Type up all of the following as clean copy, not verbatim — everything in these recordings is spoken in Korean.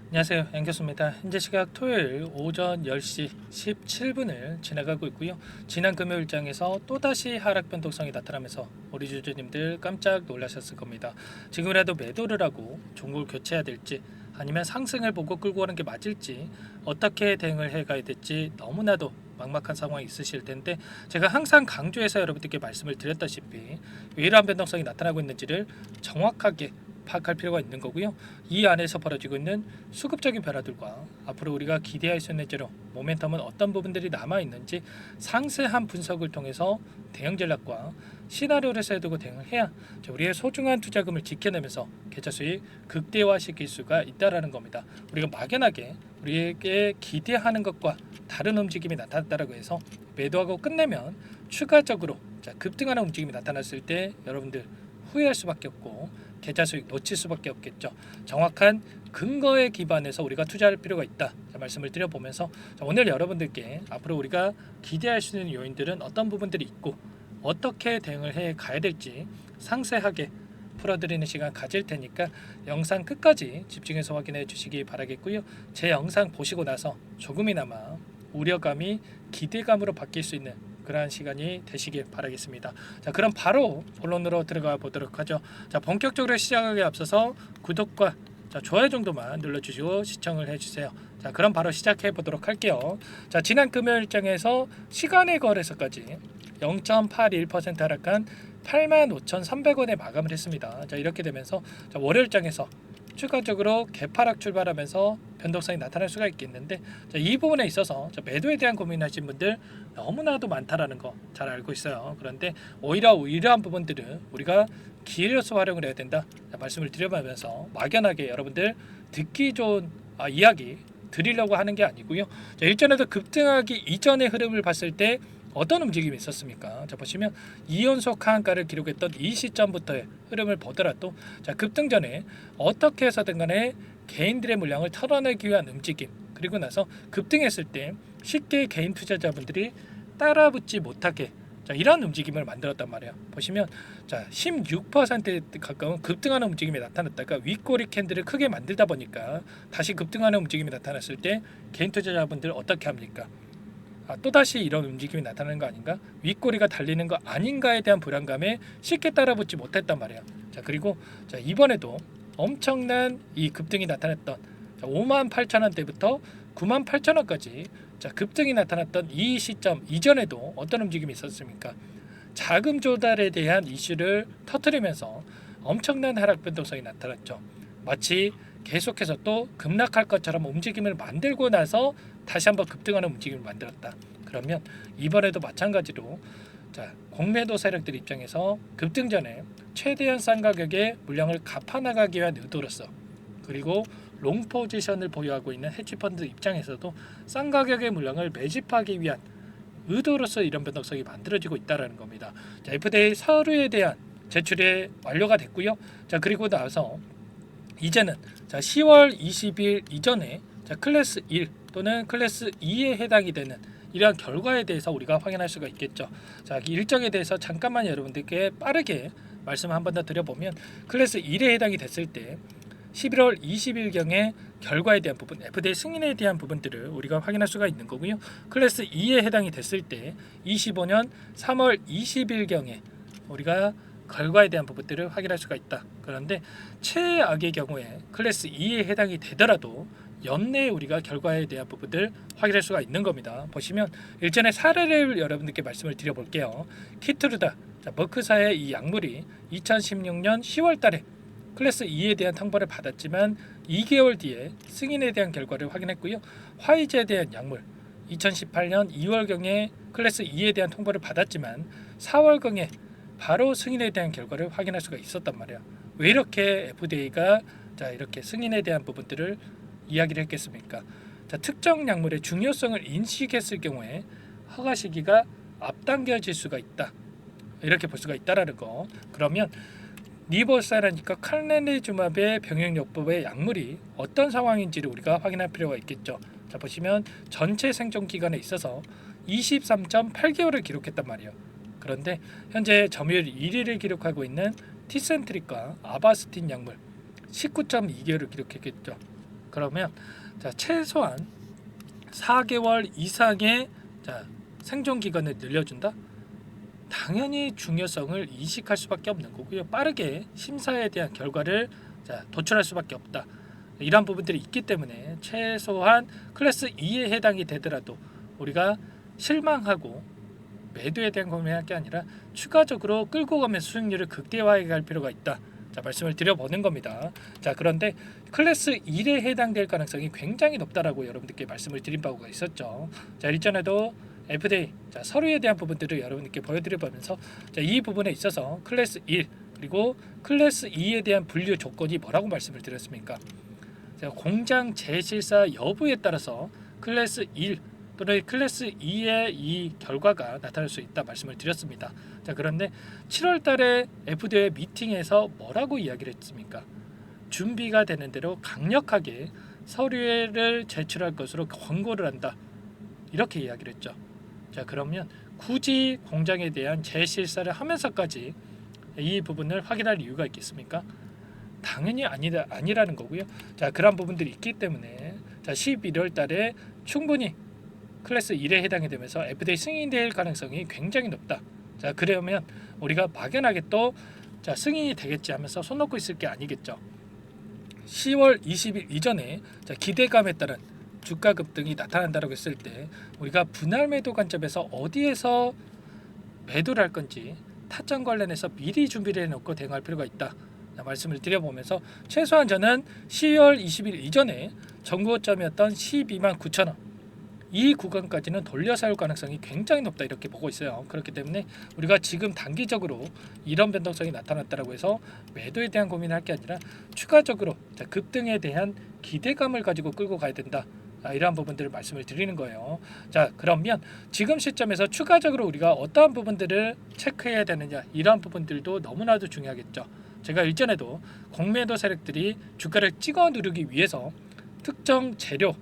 안녕하세요. 양교수입니다. 현재 시각 토요일 오전 10시 17분을 지나가고 있고요. 지난 금요일장에서 또다시 하락 변동성이 나타나면서 우리 주주님들 깜짝 놀라셨을 겁니다. 지금이라도 매도를 하고 종목을 교체해야 될지 아니면 상승을 보고 끌고 가는 게 맞을지 어떻게 대응을 해가야 될지 너무나도 막막한 상황이 있으실 텐데, 제가 항상 강조해서 여러분들께 말씀을 드렸다시피 왜 이러한 변동성이 나타나고 있는지를 정확하게 파악할 필요가 있는 거고요. 이 안에서 벌어지고 있는 수급적인 변화들과 앞으로 우리가 기대할 수 있는 제로 모멘텀은 어떤 부분들이 남아 있는지 상세한 분석을 통해서 대응 전략과 시나리오를 세두고 대응을 해야 우리의 소중한 투자금을 지켜내면서 계좌 수익 극대화시킬 수가 있다라는 겁니다. 우리가 막연하게 우리에게 기대하는 것과 다른 움직임이 나타났다라고 해서 매도하고 끝내면 추가적으로 급등하는 움직임이 나타났을 때 여러분들 후회할 수밖에 없고 계좌 수익 놓칠 수밖에 없겠죠. 정확한 근거에 기반해서 우리가 투자할 필요가 있다, 말씀을 드려보면서 오늘 여러분들께 앞으로 우리가 기대할 수 있는 요인들은 어떤 부분들이 있고 어떻게 대응을 해 가야 될지 상세하게 풀어드리는 시간 가질 테니까 영상 끝까지 집중해서 확인해 주시기 바라겠고요. 제 영상 보시고 나서 조금이나마 우려감이 기대감으로 바뀔 수 있는 그러한 시간이 되시길 바라겠습니다. 자, 그럼 바로 본론으로 들어가 보도록 하죠. 자, 본격적으로 시작하기에 앞서서 구독과 좋아요 정도만 눌러주시고 시청을 해주세요. 자, 그럼 바로 시작해 보도록 할게요. 자, 지난 금요일장에서 시간의 거래소까지 0.81% 하락한 85,300원에 마감을 했습니다. 자, 이렇게 되면서 월요일장에서 추가적으로 개파락 출발하면서 변동성이 나타날 수가 있겠는데, 이 부분에 있어서 매도에 대한 고민하신 분들 너무나도 많다라는 거 잘 알고 있어요. 그런데 오히려 이러한 부분들은 우리가 기회로서 활용을 해야 된다, 말씀을 드려보면서 막연하게 여러분들 듣기 좋은 이야기 드리려고 하는 게 아니고요. 일전에도 급등하기 이전의 흐름을 봤을 때 어떤 움직임이 있었습니까? 자, 보시면 2연속 하한가를 기록했던 이 시점부터의 흐름을 보더라도 급등 전에 어떻게 해서든 간에 개인들의 물량을 털어내기 위한 움직임, 그리고 나서 급등했을 때 쉽게 개인 투자자분들이 따라붙지 못하게 이런 움직임을 만들었단 말이에요. 보시면 16%에 가까운 급등하는 움직임이 나타났다가 윗꼬리 캔들을 크게 만들다 보니까 다시 급등하는 움직임이 나타났을 때 개인 투자자분들 어떻게 합니까? 또다시 이런 움직임이 나타나는 거 아닌가? 윗꼬리가 달리는 거 아닌가에 대한 불안감에 쉽게 따라붙지 못했단 말이에요. 그리고 이번에도 엄청난 이 급등이 나타났던 58,000원대부터 98,000원까지 급등이 나타났던 이 시점 이전에도 어떤 움직임이 있었습니까? 자금 조달에 대한 이슈를 터뜨리면서 엄청난 하락 변동성이 나타났죠. 마치 계속해서 또 급락할 것처럼 움직임을 만들고 나서 다시 한번 급등하는 움직임을 만들었다. 그러면 이번에도 마찬가지로 공매도 세력들 입장에서 급등 전에 최대한 싼 가격에 물량을 갚아나가기 위한 의도로서, 그리고 롱 포지션을 보유하고 있는 헤지펀드 입장에서도 싼 가격의 물량을 매집하기 위한 의도로서 이런 변동성이 만들어지고 있다는 겁니다. FDA 서류에 대한 제출이 완료가 됐고요. 그리고 나서 이제는 10월 20일 이전에 클래스 1 또는 클래스 2에 해당이 되는 이러한 결과에 대해서 우리가 확인할 수가 있겠죠. 일정에 대해서 잠깐만 여러분들께 빠르게 말씀 한 번 더 드려보면, 클래스 1에 해당이 됐을 때 11월 20일경에 결과에 대한 부분, FDA 승인에 대한 부분들을 우리가 확인할 수가 있는 거고요. 클래스 2에 해당이 됐을 때 25년 3월 20일경에 우리가 결과에 대한 부분들을 확인할 수가 있다. 그런데 최악의 경우에 클래스 2에 해당이 되더라도 연내에 우리가 결과에 대한 부분들 확인할 수가 있는 겁니다. 보시면 일전에 사례를 여러분들께 말씀을 드려볼게요. 키트루다, 머크사의 이 약물이 2016년 10월 달에 클래스 2에 대한 통보를 받았지만 2개월 뒤에 승인에 대한 결과를 확인했고요. 화이자에 대한 약물 2018년 2월경에 클래스 2에 대한 통보를 받았지만 4월경에 바로 승인에 대한 결과를 확인할 수가 있었단 말이야. 왜 이렇게 FDA가 이렇게 승인에 대한 부분들을 이야기를 했겠습니까? 특정 약물의 중요성을 인식했을 경우에 허가 시기가 앞당겨질 수가 있다, 이렇게 볼 수가 있다라는 거. 그러면 니보사라니까 칼네리주맙의 병역요법의 약물이 어떤 상황인지를 우리가 확인할 필요가 있겠죠. 보시면 전체 생존 기간에 있어서 23.8개월을 기록했단 말이에요. 그런데 현재 점유율 1위를 기록하고 있는 티센트릭과 아바스틴 약물 19.2개월을 기록했겠죠. 그러면 자, 최소한 4개월 이상의 자, 생존 기간을 늘려준다. 당연히 중요성을 인식할 수밖에 없는 거고요. 빠르게 심사에 대한 결과를 자, 도출할 수밖에 없다. 이런 부분들이 있기 때문에 최소한 클래스 2에 해당이 되더라도 우리가 실망하고 매도에 대한 고민할 게 아니라 추가적으로 끌고 가면서 수익률을 극대화해 갈 필요가 있다. 자, 말씀을 드려보는 겁니다. 자, 그런데 클래스 1에 해당될 가능성이 굉장히 높다라고 여러분들께 말씀을 드린 바가 있었죠. 자, 일전에도 FDA 자, 서류에 대한 부분들을 여러분들께 보여드려보면서 자, 이 부분에 있어서 클래스 1 그리고 클래스 2에 대한 분류 조건이 뭐라고 말씀을 드렸습니까? 자, 공장 재실사 여부에 따라서 클래스 1 또는 클래스 2의 이 결과가 나타날 수 있다 말씀을 드렸습니다. 자, 그런데 7월 달에 FDA 미팅에서 뭐라고 이야기를 했습니까? 준비가 되는 대로 강력하게 서류를 제출할 것으로 권고를 한다. 이렇게 이야기를 했죠. 자, 그러면 굳이 공장에 대한 재실사를 하면서까지 이 부분을 확인할 이유가 있겠습니까? 당연히 아니라는 거고요. 자, 그런 부분들이 있기 때문에 자, 11월 달에 충분히 클래스 1에 해당이 되면서 FDA 승인될 가능성이 굉장히 높다. 자, 그러면 우리가 막연하게 또 자, 승인이 되겠지 하면서 손 놓고 있을 게 아니겠죠. 10월 20일 이전에 자, 기대감에 따른 주가 급등이 나타난다고 했을 때 우리가 분할 매도 관점에서 어디에서 매도를 할 건지 타점 관련해서 미리 준비를 해놓고 대응할 필요가 있다. 말씀을 드려보면서 최소한 저는 10월 20일 이전에 정고점이었던 12만 9천 원 이 구간까지는 돌려 세울 가능성이 굉장히 높다 이렇게 보고 있어요. 그렇기 때문에 우리가 지금 단기적으로 이런 변동성이 나타났다고 해서 매도에 대한 고민을 할 게 아니라 추가적으로 자, 급등에 대한 기대감을 가지고 끌고 가야 된다. 이러한 부분들을 말씀을 드리는 거예요. 자, 그러면 지금 시점에서 추가적으로 우리가 어떠한 부분들을 체크해야 되느냐 이러한 부분들도 너무나도 중요하겠죠. 제가 일전에도 공매도 세력들이 주가를 찍어 누르기 위해서 특정 재료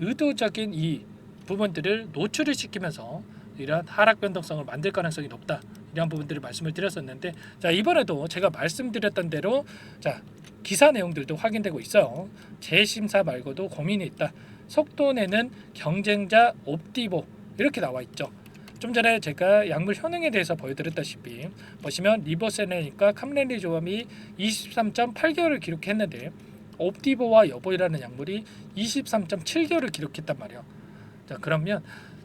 의도적인 이 부분들을 노출을 시키면서 이런 하락 변동성을 만들 가능성이 높다. 이런 부분들을 말씀을 드렸었는데 자, 이번에도 제가 말씀드렸던 대로 자, 기사 내용들도 확인되고 있어요. 재심사 말고도 고민이 있다. 속도 내는 경쟁자 옵티보 이렇게 나와 있죠. 좀 전에 제가 약물 효능에 대해서 보여드렸다시피 보시면 리버세네니까 캄렌리 조합이 23.8개월을 기록했는데 옵티보와 여보이라는 약물이 23.7개월을 기록했단 말이에요. 자, 그러면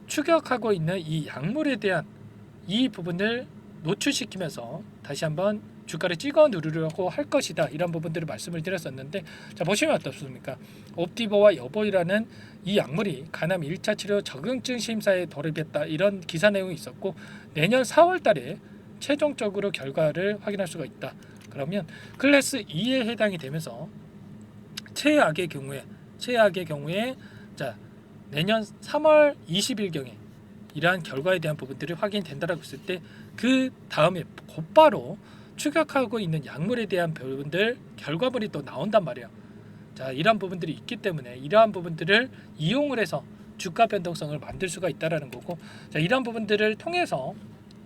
추격하고 있는 이 약물에 대한 이 부분을 노출시키면서 다시 한번 주가를 찍어 누르려고 할 것이다. 이런 부분들을 말씀을 드렸었는데 자, 보시면 어떻습니까? 옵티보와 여보이라는 이 약물이 간암 1차 치료 적응증 심사에 돌입했다. 이런 기사 내용이 있었고 내년 4월 달에 최종적으로 결과를 확인할 수가 있다. 그러면 클래스 2에 해당이 되면서 최악의 경우에 자, 내년 3월 20일경에 이러한 결과에 대한 부분들이 확인된다라고 했을 때 그 다음에 곧바로 추격하고 있는 약물에 대한 부분들 결과물이 또 나온단 말이에요. 자, 이러한 부분들이 있기 때문에 이러한 부분들을 이용을 해서 주가 변동성을 만들 수가 있다라는 거고 자, 이러한 부분들을 통해서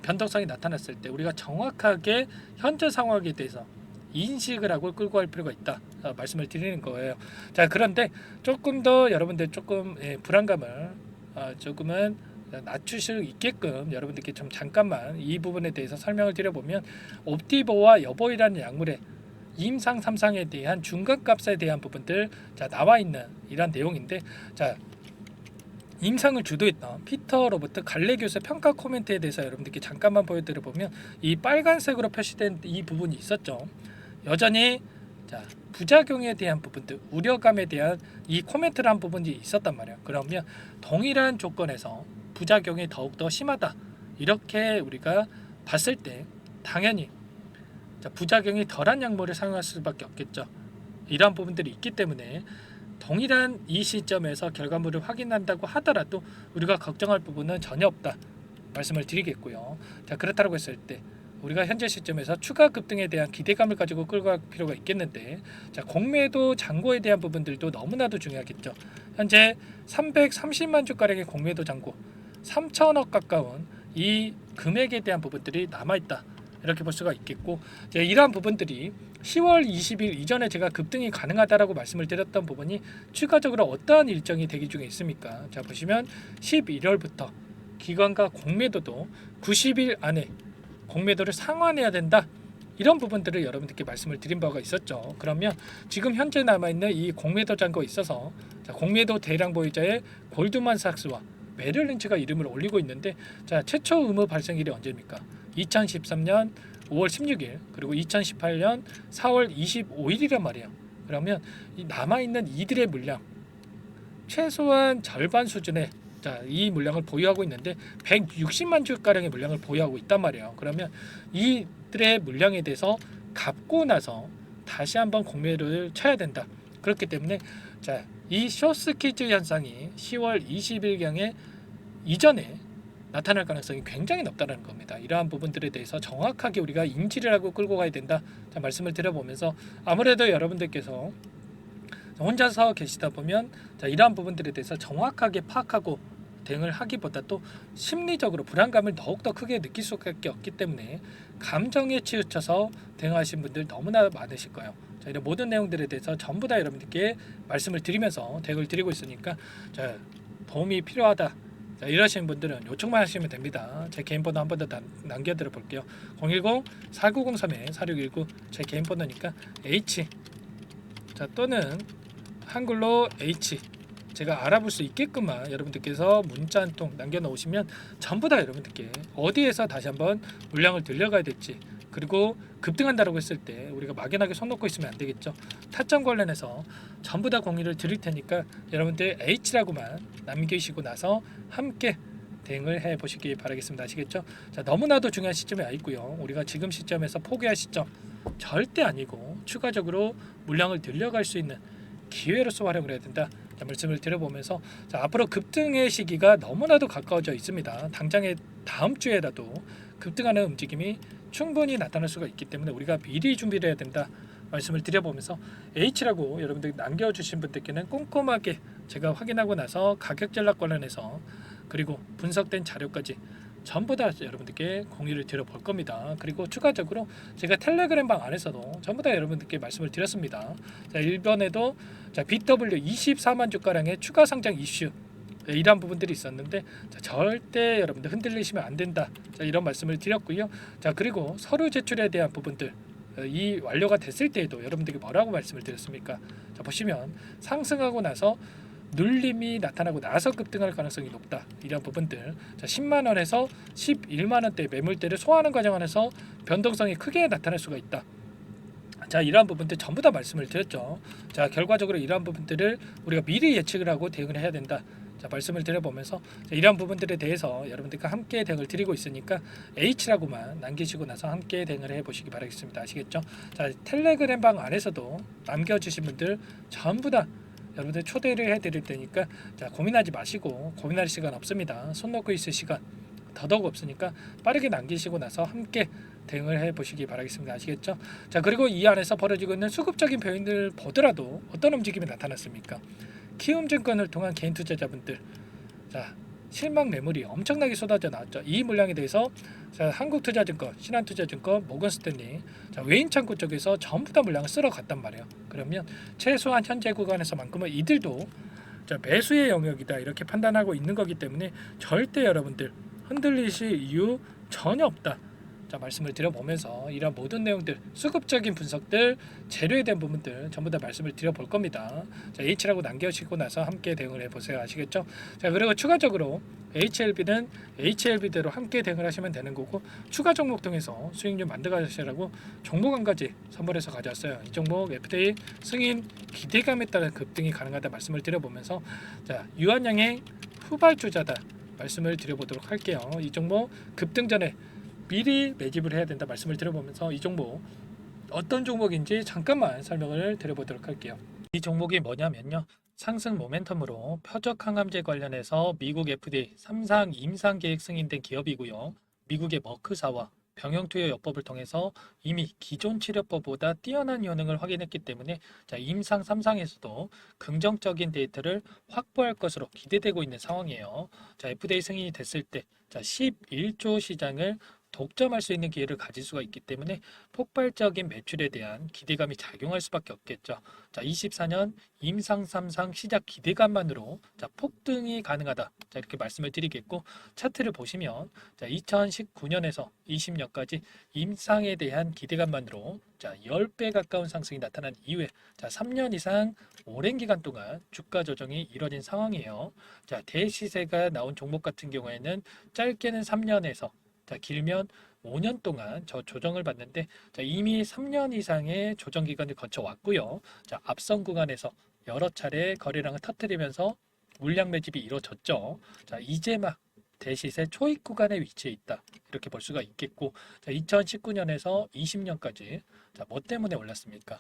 변동성이 나타났을 때 우리가 정확하게 현재 상황에 대해서 인식을 하고 끌고 갈 필요가 있다 말씀을 드리는 거예요. 자, 그런데 조금 더 여러분들 조금 불안감을 조금은 낮출 수 있게끔 여러분들께 좀 잠깐만 이 부분에 대해서 설명을 드려보면 옵티보와 여보이라는 약물의 임상 3상에 대한 중간값에 대한 부분들 자, 나와 있는 이런 내용인데 자, 임상을 주도했던 피터 로버트 갈레 교수의 평가 코멘트에 대해서 여러분들께 잠깐만 보여드려보면 이 빨간색으로 표시된 이 부분이 있었죠. 여전히 자, 부작용에 대한 부분들, 우려감에 대한 이 코멘트를 한 부분이 있었단 말이에요. 그러면 동일한 조건에서 부작용이 더욱더 심하다. 이렇게 우리가 봤을 때 당연히 자, 부작용이 덜한 약물을 사용할 수밖에 없겠죠. 이러한 부분들이 있기 때문에 동일한 이 시점에서 결과물을 확인한다고 하더라도 우리가 걱정할 부분은 전혀 없다. 말씀을 드리겠고요. 자, 그렇다고 했을 때 우리가 현재 시점에서 추가 급등에 대한 기대감을 가지고 끌고 갈 필요가 있겠는데 자, 공매도 잔고에 대한 부분들도 너무나도 중요하겠죠. 현재 330만 주가량의 공매도 잔고 3천억 가까운 이 금액에 대한 부분들이 남아있다. 이렇게 볼 수가 있겠고, 이제 이러한 부분들이 10월 20일 이전에 제가 급등이 가능하다라고 말씀을 드렸던 부분이 추가적으로 어떠한 일정이 대기 중에 있습니까? 자, 보시면 11월부터 기관과 공매도도 90일 안에 공매도를 상환해야 된다. 이런 부분들을 여러분들께 말씀을 드린 바가 있었죠. 그러면 지금 현재 남아있는 이 공매도 잔고에 있어서, 자, 공매도 대량 보유자의 골드만삭스와 메릴 린치가 이름을 올리고 있는데, 자, 최초 의무 발생일이 언제입니까? 2013년 5월 16일 그리고 2018년 4월 25일이란 말이에요. 그러면 이 남아있는 이들의 물량 최소한 절반 수준의, 자, 이 물량을 보유하고 있는데 160만 주가량의 물량을 보유하고 있단 말이에요. 그러면 이들의 물량에 대해서 갚고 나서 다시 한번 공매를 쳐야 된다. 그렇기 때문에, 자, 이 쇼스키즈 현상이 10월 20일경에 이전에 나타날 가능성이 굉장히 높다는 겁니다. 이러한 부분들에 대해서 정확하게 우리가 인지를 하고 끌고 가야 된다. 자, 말씀을 드려보면서, 아무래도 여러분들께서 혼자서 계시다 보면, 자, 이러한 부분들에 대해서 정확하게 파악하고 대응을 하기보다 또 심리적으로 불안감을 더욱더 크게 느낄 수밖에 없기 때문에 감정에 치우쳐서 대응하신 분들 너무나 많으실 거예요. 자, 이런 모든 내용들에 대해서 전부 다 여러분들께 말씀을 드리면서 대응을 드리고 있으니까, 자, 도움이 필요하다, 자, 이러시는 분들은 요청만 하시면 됩니다. 제 개인 번호 한 번 더 남겨드려 볼게요. 010-4903-4619 제 개인 번호니까 H, 자, 또는 한글로 H, 제가 알아볼 수 있게끔만 여러분들께서 문자 한 통 남겨놓으시면 전부 다 여러분들께 어디에서 다시 한번 물량을 들려가야 될지, 그리고 급등한다라고 했을 때 우리가 막연하게 손 놓고 있으면 안 되겠죠. 타점 관련해서 전부 다 공유를 드릴 테니까 여러분들 H라고만 남기시고 나서 함께 대응을 해 보시기 바라겠습니다. 아시겠죠? 자, 너무나도 중요한 시점에 와 있고요. 우리가 지금 시점에서 포기할 시점 절대 아니고 추가적으로 물량을 들려갈 수 있는 기회로서 활용을 해야 된다. 자, 말씀을 드려보면서, 자, 앞으로 급등의 시기가 너무나도 가까워져 있습니다. 당장의 다음 주에라도 급등하는 움직임이 충분히 나타날 수가 있기 때문에 우리가 미리 준비를 해야 된다. 말씀을 드려보면서, H라고 여러분들 남겨주신 분들께는 꼼꼼하게 제가 확인하고 나서 가격 전략 관련해서 그리고 분석된 자료까지 전부 다 여러분들께 공유를 드려볼 겁니다. 그리고 추가적으로 제가 텔레그램 방 안에서도 전부 다 여러분들께 말씀을 드렸습니다. 자, 이번에도, 자, BW 24만 주가량의 추가 상장 이슈, 이런 부분들이 있었는데, 자, 절대 여러분들 흔들리시면 안 된다. 자, 이런 말씀을 드렸고요. 자, 그리고 서류 제출에 대한 부분들, 이 완료가 됐을 때에도 여러분들께 뭐라고 말씀을 드렸습니까? 자, 보시면 상승하고 나서 눌림이 나타나고 나서 급등할 가능성이 높다. 이런 부분들, 자, 10만 원에서 11만 원대 매물대를 소화하는 과정 안에서 변동성이 크게 나타날 수가 있다. 자, 이러한 부분들 전부 다 말씀을 드렸죠. 자, 결과적으로 이러한 부분들을 우리가 미리 예측을 하고 대응을 해야 된다. 자, 말씀을 드려보면서, 자, 이러한 부분들에 대해서 여러분들과 함께 대응을 드리고 있으니까 H라고만 남기시고 나서 함께 대응을 해보시기 바라겠습니다. 아시겠죠? 자, 텔레그램 방 안에서도 남겨주신 분들 전부 다 여러분들 초대를 해드릴 테니까, 자, 고민하지 마시고, 고민할 시간 없습니다. 손 놓고 있을 시간 더더욱 없으니까 빠르게 남기시고 나서 함께 대응을 해보시기 바라겠습니다. 아시겠죠? 자, 그리고 이 안에서 벌어지고 있는 수급적인 변인을 보더라도 어떤 움직임이 나타났습니까? 키움증권을 통한 개인 투자자분들, 자, 실망 매물이 엄청나게 쏟아져 나왔죠. 이 물량에 대해서, 자, 한국투자증권, 신한투자증권, 모건스탠리, 자, 외인창구 쪽에서 전부 다 물량을 쓸어 갔단 말이에요. 그러면 최소한 현재 구간에서만큼은 이들도, 자, 매수의 영역이다 이렇게 판단하고 있는 거기 때문에 절대 여러분들 흔들리실 이유 전혀 없다. 자, 말씀을 드려보면서 이런 모든 내용들, 수급적인 분석들, 재료에 대한 부분들 전부 다 말씀을 드려볼 겁니다. 자, H라고 남겨주시고 나서 함께 대응을 해보세요. 아시겠죠? 자, 그리고 추가적으로 HLB는 HLB대로 함께 대응을 하시면 되는 거고, 추가 종목 통해서 수익률 만들어가시라고 종목 한 가지 선물해서 가져왔어요. 이 종목 FTA 승인 기대감에 따른 급등이 가능하다 말씀을 드려보면서, 자, 유한양의 후발주자다 말씀을 드려보도록 할게요. 이 종목 급등 전에 미리 매집을 해야 된다 말씀을 드려보면서 이 종목 어떤 종목인지 잠깐만 설명을 드려보도록 할게요. 이 종목이 뭐냐면요, 상승 모멘텀으로 표적 항암제 관련해서 미국 FDA 3상 임상 계획 승인된 기업이고요. 미국의 머크사와 병용투여 요법을 통해서 이미 기존 치료법보다 뛰어난 효능을 확인했기 때문에, 자, 임상 3상에서도 긍정적인 데이터를 확보할 것으로 기대되고 있는 상황이에요. 자, FDA 승인이 됐을 때, 자, 11조 시장을 독점할 수 있는 기회를 가질 수가 있기 때문에 폭발적인 매출에 대한 기대감이 작용할 수밖에 없겠죠. 자, 24년 임상 3상 시작 기대감만으로 자, 폭등이 가능하다. 자, 이렇게 말씀을 드리겠고 차트를 보시면 자, 2019년에서 20년까지 임상에 대한 기대감만으로 자, 10배 가까운 상승이 나타난 이후에 자, 3년 이상 오랜 기간 동안 주가 조정이 이뤄진 상황이에요. 자, 대시세가 나온 종목 같은 경우에는 짧게는 3년에서 자, 길면 5년 동안 저 조정을 받는데 자, 이미 3년 이상의 조정 기간을 거쳐 왔고요. 자, 앞선 구간에서 여러 차례 거래량을 터뜨리면서 물량 매집이 이루어졌죠. 자, 이제 막 대시세 초입 구간에 위치해 있다. 이렇게 볼 수가 있겠고, 자, 2019년에서 20년까지 자, 뭐 때문에 올랐습니까?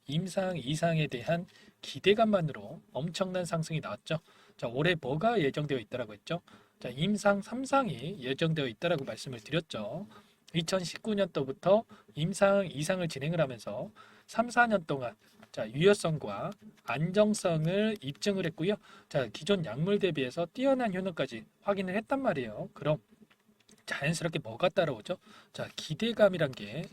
임상 이상에 대한 기대감만으로 엄청난 상승이 나왔죠. 자, 올해 뭐가 예정되어 있다라고 했죠? 자, 임상 3상이 예정되어 있다라고 말씀을 드렸죠. 2019년도부터 임상 2상을 진행을 하면서 3, 4년 동안 자, 유효성과 안정성을 입증을 했고요. 자, 기존 약물 대비해서 뛰어난 효능까지 확인을 했단 말이에요. 그럼 자연스럽게 뭐가 따라오죠? 자, 기대감이란 게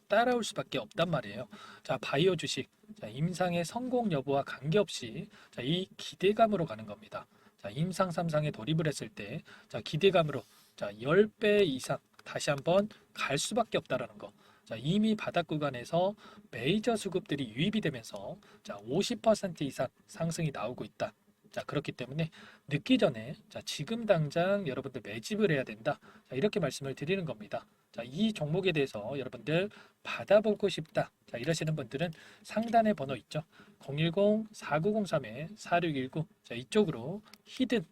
따라올 수밖에 없단 말이에요. 자, 바이오 주식, 자, 임상의 성공 여부와 관계없이 자, 이 기대감으로 가는 겁니다. 자, 임상 3상에 돌입을 했을 때, 자, 기대감으로 자, 10배 이상 다시 한번 갈 수밖에 없다라는 거. 자, 이미 바닥 구간에서 메이저 수급들이 유입이 되면서 자, 50% 이상 상승이 나오고 있다. 자, 그렇기 때문에 늦기 전에 자, 지금 당장 여러분들 매집을 해야 된다. 자, 이렇게 말씀을 드리는 겁니다. 자, 이 종목에 대해서 여러분들 받아보고 싶다. 자, 이러시는 분들은 상단에 번호 있죠. 010-4903-4619. 자, 이쪽으로 히든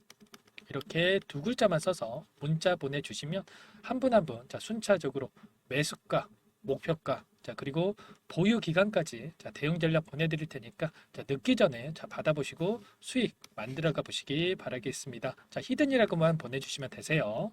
이렇게 두 글자만 써서 문자 보내주시면 한 분 한 분 자, 순차적으로 매수가, 목표가, 자, 그리고 보유 기간까지 자, 대응 전략 보내드릴 테니까 자, 늦기 전에 자, 받아보시고 수익 만들어가 보시기 바라겠습니다. 자, 히든이라고만 보내주시면 되세요.